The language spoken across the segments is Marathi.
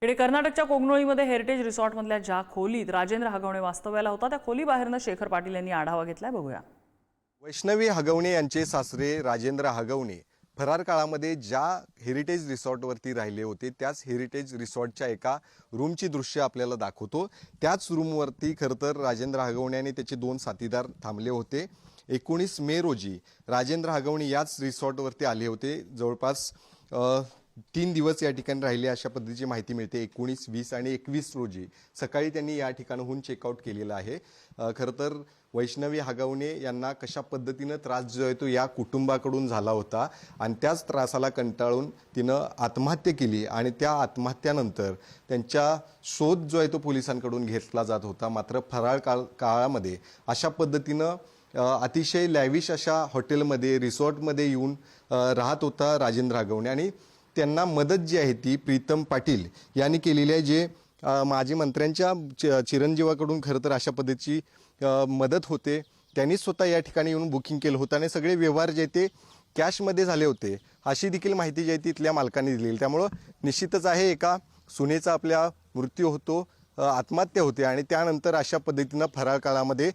इकडे कर्नाटकच्या कोगनोळीमध्ये हेरिटेज रिसॉर्टमधल्या ज्या खोलीत राजेंद्र हगवणे वास्तव्याला होता त्या खोलीबाहेरनं शेखर पाटील यांनी आढावा घेतलाय. बघूया. वैष्णवी हगवणे यांचे सासरे राजेंद्र हगवणे फरार काळामध्ये ज्या हेरिटेज रिसॉर्टवरती राहिले होते त्याच हेरिटेज रिसॉर्टच्या एका रूमची दृश्य आपल्याला दाखवतो. त्याच रूमवरती खरं तर राजेंद्र हगवणे आणि त्याचे 2 साथीदार थांबले होते. 19 मे रोजी राजेंद्र हगवणे याच रिसॉर्टवरती आले होते. जवळपास 3 दिवस या ठिकाणी राहिले अशा पद्धतीची माहिती मिळते. 19, 20 आणि 21 रोजी सकाळी त्यांनी या ठिकाणाहून चेकआउट केलेलं आहे. खरं तर वैष्णवी हगवणे यांना कशा पद्धतीनं त्रास जो आहे तो या कुटुंबाकडून झाला होता आणि त्याच त्रासाला कंटाळून तिनं आत्महत्या केली आणि त्या आत्महत्यानंतर त्यांच्या शोध जो आहे तो पोलिसांकडून घेतला जात होता. मात्र फराळ काळामध्ये अशा पद्धतीनं अतिशय लॅविश अशा हॉटेलमध्ये रिसॉर्टमध्ये येऊन राहत होता राजेंद्र हगवणे आणि त्यांना मदत जी आहे ती प्रीतम पाटील यांनी केलेली आहे. जे माजी मंत्र्यांच्या चिरंजीवाकडून खरं तर अशा पद्धतीची मदत होते. त्यांनी स्वतः या ठिकाणी येऊन बुकिंग केलं होतं आणि सगळे व्यवहार जे ते कॅशमध्ये झाले होते अशी देखील माहिती जी आहे ती इथल्या मालकांनी दिलेली. त्यामुळं निश्चितच आहे एका सुनेचा आपल्या मृत्यू होतो, आत्महत्या होते आणि त्यानंतर अशा पद्धतीनं फराळ काळामध्ये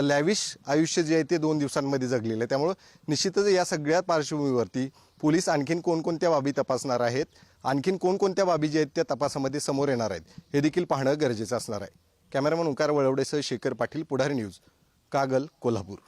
लॅविश आयुष्य जे आहे ते 2 दिवसांमध्ये जगलेलं आहे. त्यामुळं निश्चितच या सगळ्या पार्श्वभूमीवरती पोलीस आणखीन कोणकोणत्या बाबी तपासणार आहेत, आणखीन कोणकोणत्या बाबी जे आहेत त्या तपासामध्ये समोर येणार आहेत हे देखील पाहणं गरजेचं असणार आहे. कॅमेरामन ओंकार वळवडेसह शेखर पाटील, पुढारी न्यूज, कागल, कोल्हापूर.